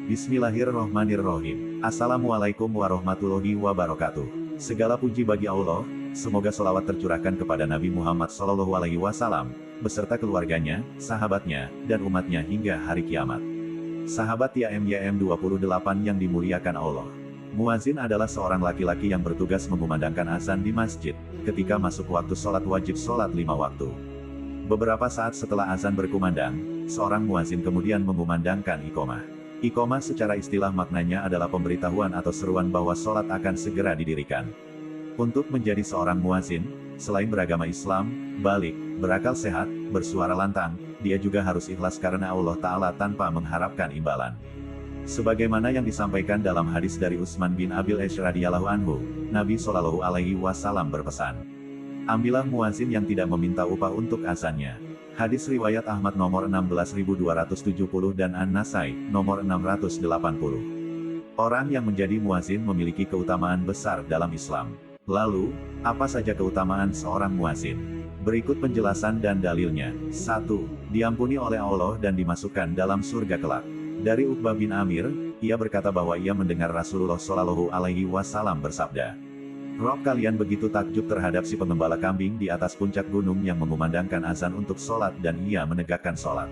Bismillahirrohmanirrohim. Assalamualaikum warahmatullahi wabarakatuh. Segala puji bagi Allah, semoga sholawat tercurahkan kepada Nabi Muhammad SAW, beserta keluarganya, sahabatnya, dan umatnya hingga hari kiamat. Sahabat YM 28 yang dimuliakan Allah. Muazin adalah seorang laki-laki yang bertugas mengumandangkan azan di masjid, ketika masuk waktu sholat wajib sholat 5 waktu. Beberapa saat setelah azan berkumandang, seorang muazin kemudian mengumandangkan iqomah. Iqomah secara istilah maknanya adalah pemberitahuan atau seruan bahwa sholat akan segera didirikan. Untuk menjadi seorang muazin, selain beragama Islam, balik, berakal sehat, bersuara lantang, dia juga harus ikhlas karena Allah Ta'ala tanpa mengharapkan imbalan. Sebagaimana yang disampaikan dalam hadis dari Utsman bin Abil Ash radhiyallahu anhu, Nabi Shallallahu Alaihi Wasallam berpesan, ambillah muazin yang tidak meminta upah untuk azannya. Hadis riwayat Ahmad nomor 16270 dan An-Nasai, nomor 680. Orang yang menjadi muazin memiliki keutamaan besar dalam Islam. Lalu, apa saja keutamaan seorang muazin? Berikut penjelasan dan dalilnya. 1. Diampuni oleh Allah dan dimasukkan dalam surga kelak. Dari Uqbah bin Amir, ia berkata bahwa ia mendengar Rasulullah Shallallahu Alaihi Wasallam bersabda, Rob kalian begitu takjub terhadap si pengembala kambing di atas puncak gunung yang mengumandangkan azan untuk sholat dan ia menegakkan sholat.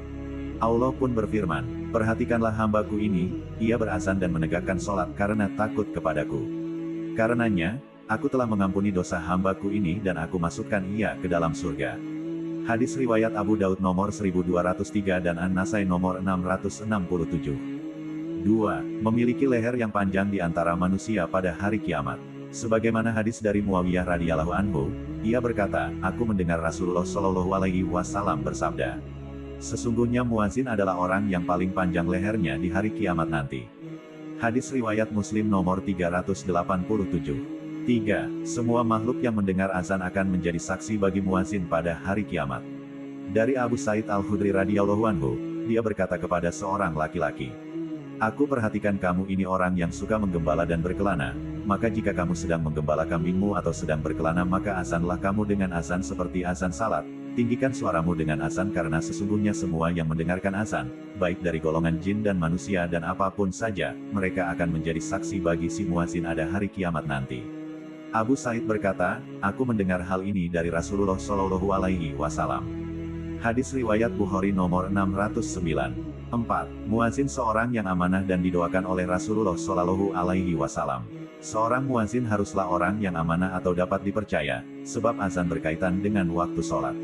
Allah pun berfirman, perhatikanlah hambaku ini, ia berazan dan menegakkan sholat karena takut kepadaku. Karenanya, aku telah mengampuni dosa hambaku ini dan aku masukkan ia ke dalam surga. Hadis riwayat Abu Daud nomor 1203 dan An-Nasai nomor 667. 2. Memiliki leher yang panjang di antara manusia pada hari kiamat. Sebagaimana hadis dari Muawiyah radhiyallahu anhu, ia berkata, aku mendengar Rasulullah Shallallahu Alaihi Wasallam bersabda, sesungguhnya muazin adalah orang yang paling panjang lehernya di hari kiamat nanti. Hadis riwayat Muslim nomor 387. 3. Semua makhluk yang mendengar azan akan menjadi saksi bagi muazin pada hari kiamat. Dari Abu Sa'id Al-Khudri radhiyallahu anhu, dia berkata kepada seorang laki-laki, aku perhatikan kamu ini orang yang suka menggembala dan berkelana, maka jika kamu sedang menggembala kambingmu atau sedang berkelana maka azanlah kamu dengan azan seperti azan salat, tinggikan suaramu dengan azan karena sesungguhnya semua yang mendengarkan azan, baik dari golongan jin dan manusia dan apapun saja, mereka akan menjadi saksi bagi si muazin ada hari kiamat nanti. Abu Sa'id berkata, aku mendengar hal ini dari Rasulullah Shallallahu Alaihi Wasallam. Hadis riwayat Bukhari nomor 609. 4. Muazin seorang yang amanah dan didoakan oleh Rasulullah Shallallahu Alaihi Wasallam. Seorang muazin haruslah orang yang amanah atau dapat dipercaya, sebab azan berkaitan dengan waktu sholat.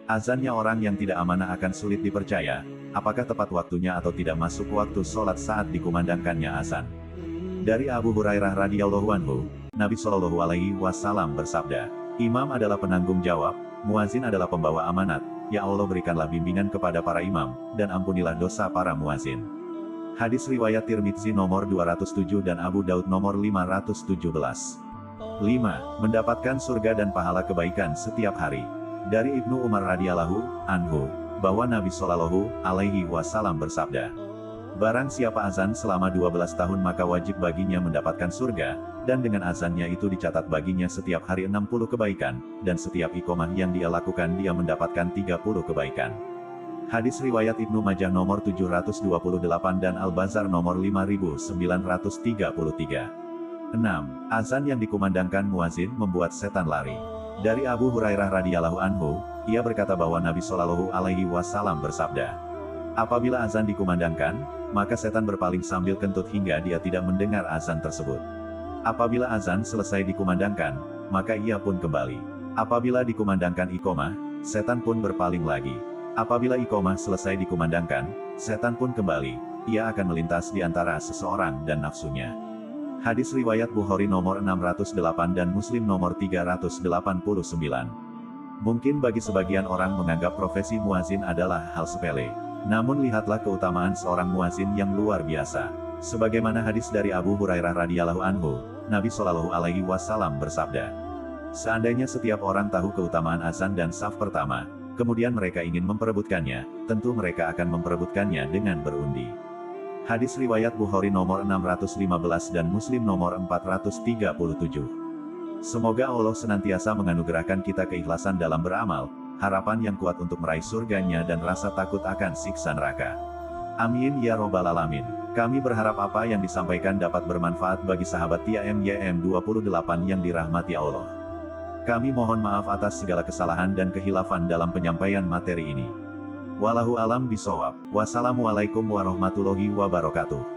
Azannya orang yang tidak amanah akan sulit dipercaya, apakah tepat waktunya atau tidak masuk waktu sholat saat dikumandangkannya azan. Dari Abu Hurairah radhiyallahu anhu, Nabi Shallallahu Alaihi Wasallam bersabda, imam adalah penanggung jawab, muazin adalah pembawa amanat. Ya Allah berikanlah bimbingan kepada para imam, dan ampunilah dosa para muazin. Hadis riwayat Tirmidzi nomor 207 dan Abu Daud nomor 517. 5. Mendapatkan surga dan pahala kebaikan setiap hari. Dari Ibnu Umar radhiyallahu anhu, bahwa Nabi Shallallahu Alaihi Wasallam bersabda, barang siapa azan selama 12 tahun maka wajib baginya mendapatkan surga, dan dengan azannya itu dicatat baginya setiap hari 60 kebaikan, dan setiap iqomah yang dia lakukan dia mendapatkan 30 kebaikan. Hadis riwayat Ibnu Majah nomor 728 dan Al-Bazar nomor 5933. 6. Azan yang dikumandangkan muazin membuat setan lari. Dari Abu Hurairah radhiyallahu anhu, ia berkata bahwa Nabi Shallallahu Alaihi Wasallam bersabda, apabila azan dikumandangkan, maka setan berpaling sambil kentut hingga dia tidak mendengar azan tersebut. Apabila azan selesai dikumandangkan, maka ia pun kembali. Apabila dikumandangkan iqomah, setan pun berpaling lagi. Apabila iqomah selesai dikumandangkan, setan pun kembali. Ia akan melintas di antara seseorang dan nafsunya. Hadis riwayat Bukhari nomor 608 dan Muslim nomor 389. Mungkin bagi sebagian orang menganggap profesi muazin adalah hal sepele. Namun lihatlah keutamaan seorang muazin yang luar biasa. Sebagaimana hadis dari Abu Hurairah radhiyallahu anhu, Nabi Shallallahu Alaihi Wasallam bersabda, seandainya setiap orang tahu keutamaan azan dan saf pertama, kemudian mereka ingin memperebutkannya, tentu mereka akan memperebutkannya dengan berundi. Hadis riwayat Bukhari nomor 615 dan Muslim nomor 437. Semoga Allah senantiasa menganugerahkan kita keikhlasan dalam beramal, harapan yang kuat untuk meraih surganya dan rasa takut akan siksa neraka. Amin ya robbal alamin. Kami berharap apa yang disampaikan dapat bermanfaat bagi sahabat TIAMYM 28 yang dirahmati Allah. Kami mohon maaf atas segala kesalahan dan kehilafan dalam penyampaian materi ini. Wallahu alam bisawab. Wassalamualaikum warahmatullahi wabarakatuh.